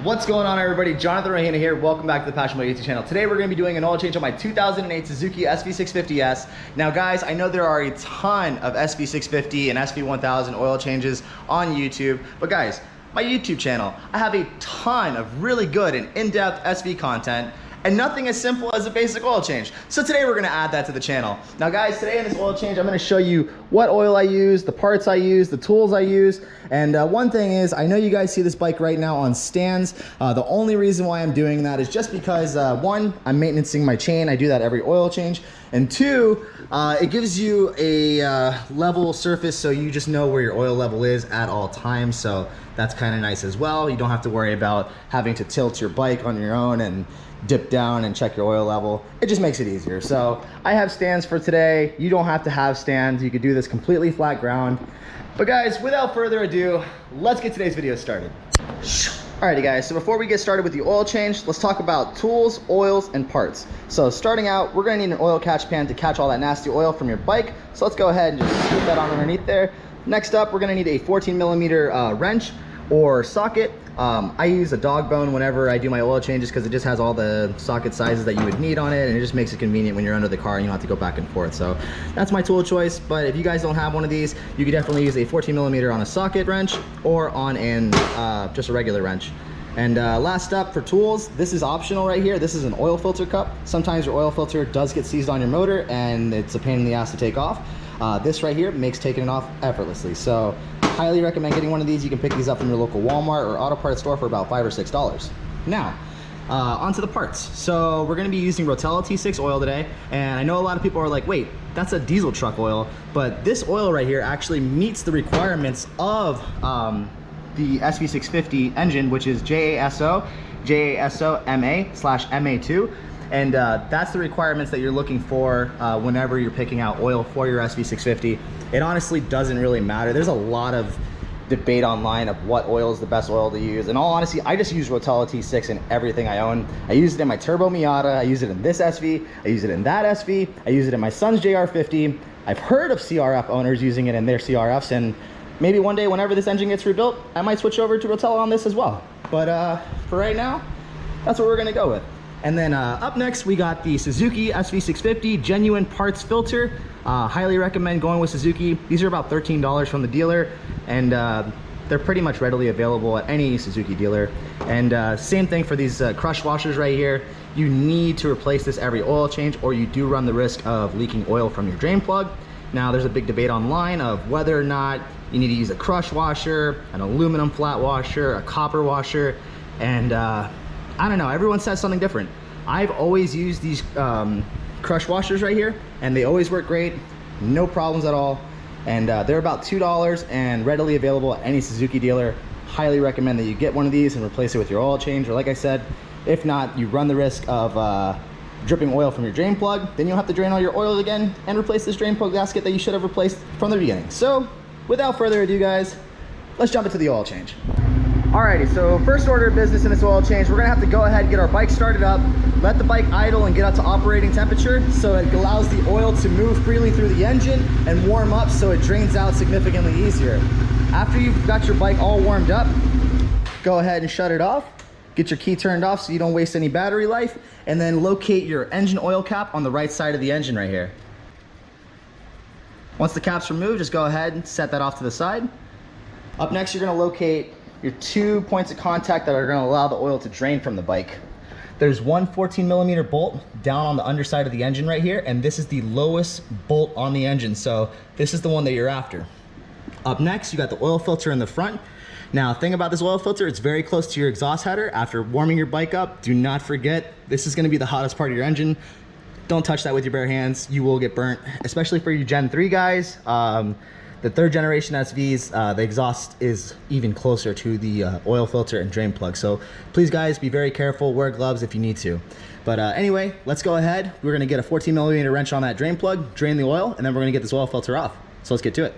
What's going on, everybody? Jonathan Rahena here. Welcome back to the Passion Boy YouTube channel. Today we're going to be doing an oil change on my 2008 Suzuki SV650S. Now guys, I know there are a ton of SV650 and SV1000 oil changes on YouTube, but guys, my YouTube channel, I have a ton of really good and in-depth SV content, and nothing as simple as a basic oil change. So today we're gonna add that to the channel. Now guys, today in this oil change, I'm gonna show you what oil I use, the parts I use, the tools I use. And one thing is, I know you guys see this bike right now on stands. The only reason why I'm doing that is just because one, I'm maintaining my chain. I do that every oil change. And two, it gives you a level surface so you just know where your oil level is at all times. So that's kind of nice as well. You don't have to worry about having to tilt your bike on your own and dip down and check your oil level. It just makes it easier. So I have stands for today. You don't have to have stands. You could do this completely flat ground. But guys, without further ado, let's get today's video started. Alrighty guys, so before we get started with the oil change, let's talk about tools, oils, and parts. So starting out, we're gonna need an oil catch pan to catch all that nasty oil from your bike. So let's go ahead and just scoop that on underneath there. Next up, we're gonna need a 14mm wrench or socket. I use a dog bone whenever I do my oil changes because it just has all the socket sizes that you would need on it, and it just makes it convenient when you're under the car and you don't have to go back and forth. So that's my tool choice. But if you guys don't have one of these, you could definitely use a 14mm on a socket wrench or on an just a regular wrench. And last up for tools, this is optional right here. This is an oil filter cup. Sometimes your oil filter does get seized on your motor and it's a pain in the ass to take off. This right here makes taking it off effortlessly. So highly recommend getting one of these. You can pick these up from your local Walmart or auto parts store for about $5 or $6. Now, onto the parts. So we're gonna be using Rotella T6 oil today. And I know a lot of people are like, wait, that's a diesel truck oil. But this oil right here actually meets the requirements of the SV650 engine, which is JASO-MA/MA2. And that's the requirements that you're looking for whenever you're picking out oil for your SV650. It honestly doesn't really matter. There's a lot of debate online of what oil is the best oil to use. In all honesty, I just use Rotella T6 in everything I own. I use it in my Turbo Miata, I use it in this SV, I use it in that SV, I use it in my son's JR50. I've heard of CRF owners using it in their CRFs, and maybe one day whenever this engine gets rebuilt, I might switch over to Rotella on this as well. But for right now, that's what we're gonna go with. And then up next, we got the Suzuki SV650 genuine parts filter. Highly recommend going with Suzuki. These are about $13 from the dealer, and they're pretty much readily available at any Suzuki dealer. And same thing for these crush washers right here. You need to replace this every oil change, or you do run the risk of leaking oil from your drain plug. Now, there's a big debate online of whether or not you need to use a crush washer, an aluminum flat washer, a copper washer, and I don't know, everyone says something different. I've always used these crush washers right here, and they always work great, no problems at all. And they're about $2 and readily available at any Suzuki dealer. Highly recommend that you get one of these and replace it with your oil change, or like I said, if not, you run the risk of dripping oil from your drain plug. Then you'll have to drain all your oil again and replace this drain plug gasket that you should have replaced from the beginning. So without further ado guys, let's jump into the oil change. Alrighty, so first order of business in this oil change, we're gonna have to go ahead and get our bike started up, let the bike idle and get up to operating temperature so it allows the oil to move freely through the engine and warm up so it drains out significantly easier. After you've got your bike all warmed up, go ahead and shut it off, get your key turned off so you don't waste any battery life, and then locate your engine oil cap on the right side of the engine right here. Once the cap's removed, just go ahead and set that off to the side. Up next, you're gonna locate your 2 points of contact that are going to allow the oil to drain from the bike. There's one 14mm bolt down on the underside of the engine right here, and this is the lowest bolt on the engine, so this is the one that you're after. Up next, you got the oil filter in the front. Now, thing about this oil filter, it's very close to your exhaust header. After warming your bike up, do not forget, this is going to be the hottest part of your engine. Don't touch that with your bare hands. You will get burnt, especially for you Gen 3 guys. The third generation SVs, the exhaust is even closer to the oil filter and drain plug. So please guys, be very careful, wear gloves if you need to. But anyway, let's go ahead. We're gonna get a 14mm wrench on that drain plug, drain the oil, and then we're gonna get this oil filter off. So let's get to it.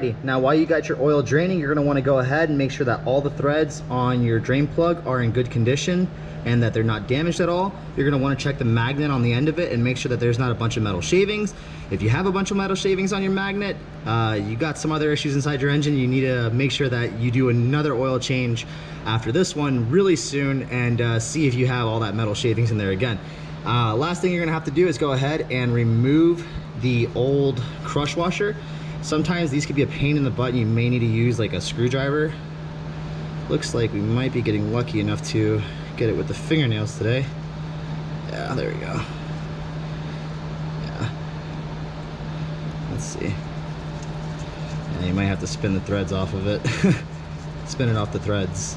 Alrighty, now while you got your oil draining, you're gonna wanna go ahead and make sure that all the threads on your drain plug are in good condition and that they're not damaged at all. You're gonna wanna check the magnet on the end of it and make sure that there's not a bunch of metal shavings. If you have a bunch of metal shavings on your magnet, you got some other issues inside your engine, you need to make sure that you do another oil change after this one really soon and see if you have all that metal shavings in there again. Last thing you're gonna have to do is go ahead and remove the old crush washer. Sometimes these could be a pain in the butt and you may need to use like a screwdriver. Looks like we might be getting lucky enough to get it with the fingernails today. Yeah, there we go. Yeah. Let's see. Yeah, you might have to spin the threads off of it. Spin it off the threads.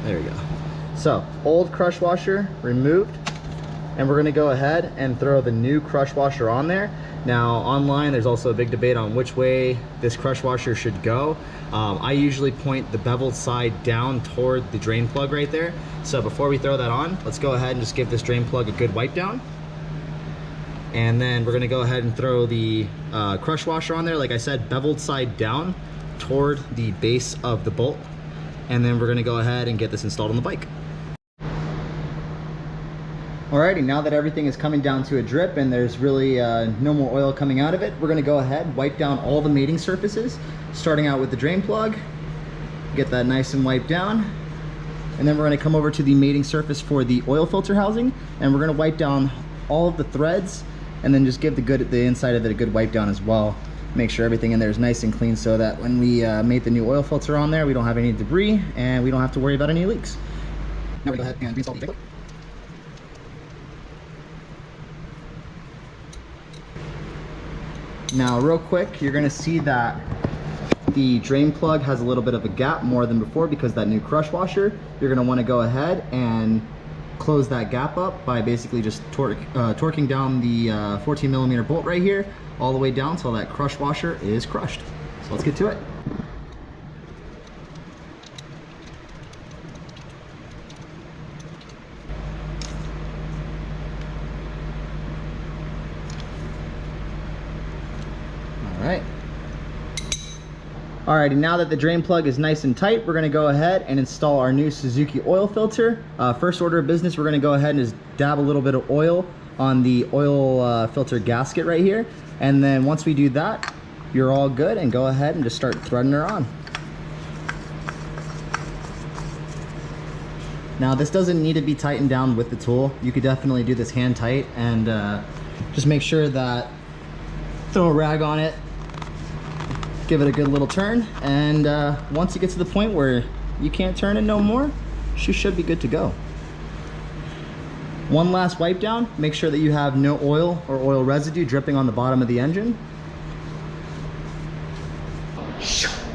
There we go. So, old crush washer removed. And we're gonna go ahead and throw the new crush washer on there. Now online there's also a big debate on which way this crush washer should go. I usually point the beveled side down toward the drain plug right there. So before we throw that on, let's go ahead and just give this drain plug a good wipe down. And then we're gonna go ahead and throw the crush washer on there. Like I said, beveled side down toward the base of the bolt. And then we're gonna go ahead and get this installed on the bike. Alrighty, now that everything is coming down to a drip and there's really no more oil coming out of it, we're gonna go ahead, wipe down all the mating surfaces, starting out with the drain plug, get that nice and wiped down, and then we're gonna come over to the mating surface for the oil filter housing, and we're gonna wipe down all of the threads, and then just give the inside of it a good wipe down as well. Make sure everything in there is nice and clean so that when we mate the new oil filter on there, we don't have any debris, and we don't have to worry about any leaks. Now we go ahead and reinstall the drain plug. Now real quick, you're gonna see that the drain plug has a little bit of a gap more than before because that new crush washer. You're gonna wanna go ahead and close that gap up by basically just torquing down the 14mm bolt right here, all the way down till that crush washer is crushed. So let's get to it. Alrighty, now that the drain plug is nice and tight, we're gonna go ahead and install our new Suzuki oil filter. First order of business, we're gonna go ahead and just dab a little bit of oil on the oil filter gasket right here. And then once we do that, you're all good, and go ahead and just start threading her on. Now this doesn't need to be tightened down with the tool. You could definitely do this hand tight and just make sure that, throw a rag on it, give it a good little turn, and once you get to the point where you can't turn it no more, she should be good to go. One last wipe down, make sure that you have no oil or oil residue dripping on the bottom of the engine.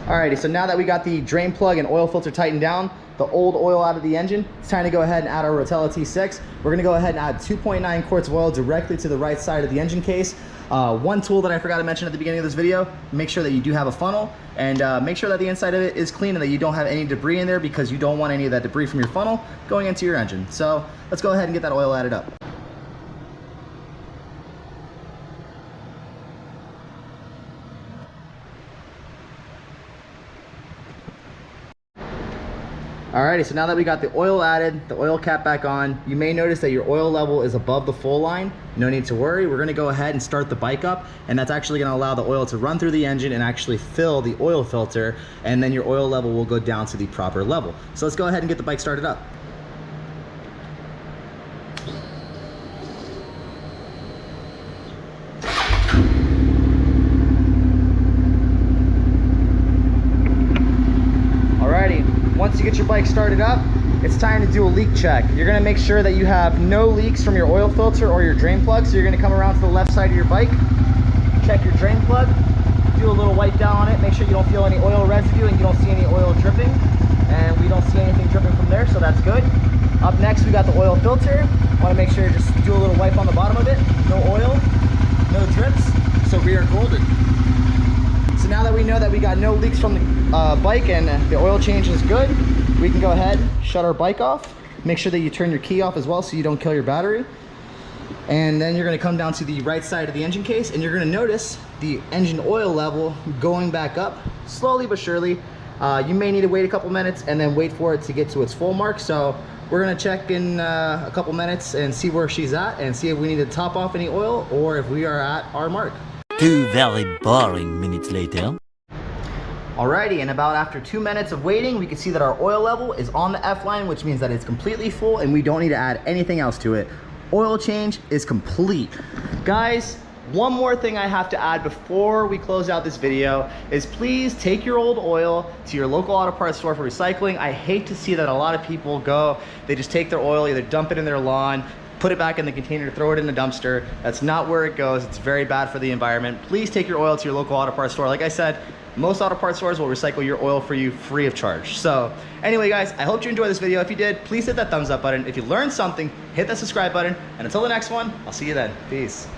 Alrighty, so now that we got the drain plug and oil filter tightened down, the old oil out of the engine, it's time to go ahead and add our Rotella T6. We're gonna go ahead and add 2.9 quarts of oil directly to the right side of the engine case. One tool that I forgot to mention at the beginning of this video, make sure that you do have a funnel, and make sure that the inside of it is clean and that you don't have any debris in there, because you don't want any of that debris from your funnel going into your engine. So let's go ahead and get that oil added up. Alrighty, so now that we got the oil added, the oil cap back on, you may notice that your oil level is above the full line. No need to worry. We're gonna go ahead and start the bike up, and that's actually gonna allow the oil to run through the engine and actually fill the oil filter, and then your oil level will go down to the proper level. So let's go ahead and get the bike started up. Once you get your bike started up, it's time to do a leak check. You're gonna make sure that you have no leaks from your oil filter or your drain plug. So you're gonna come around to the left side of your bike, check your drain plug, do a little wipe down on it, make sure you don't feel any oil residue and you don't see any oil dripping. And we don't see anything dripping from there, so that's good. Up next, we got the oil filter. Wanna make sure you just do a little wipe on the bottom of it. No oil, no drips, so we are golden. So now that we know that we got no leaks from the bike and the oil change is good, we can go ahead, shut our bike off. Make sure that you turn your key off as well so you don't kill your battery. And then you're gonna come down to the right side of the engine case, and you're gonna notice the engine oil level going back up slowly but surely. You may need to wait a couple minutes and then wait for it to get to its full mark. So we're gonna check in a couple minutes and see where she's at and see if we need to top off any oil or if we are at our mark. 2 very boring minutes later. Alrighty, and about after 2 minutes of waiting, we can see that our oil level is on the F line, which means that it's completely full and we don't need to add anything else to it. Oil change is complete. Guys, one more thing I have to add before we close out this video is please take your old oil to your local auto parts store for recycling. I hate to see that a lot of people go, they just take their oil, either dump it in their lawn, put it back in the container, throw it in the dumpster. That's not where it goes. It's very bad for the environment. Please take your oil to your local auto parts store. Like I said, most auto parts stores will recycle your oil for you free of charge. So anyway, guys, I hope you enjoyed this video. If you did, please hit that thumbs up button. If you learned something, hit that subscribe button. And until the next one, I'll see you then. Peace.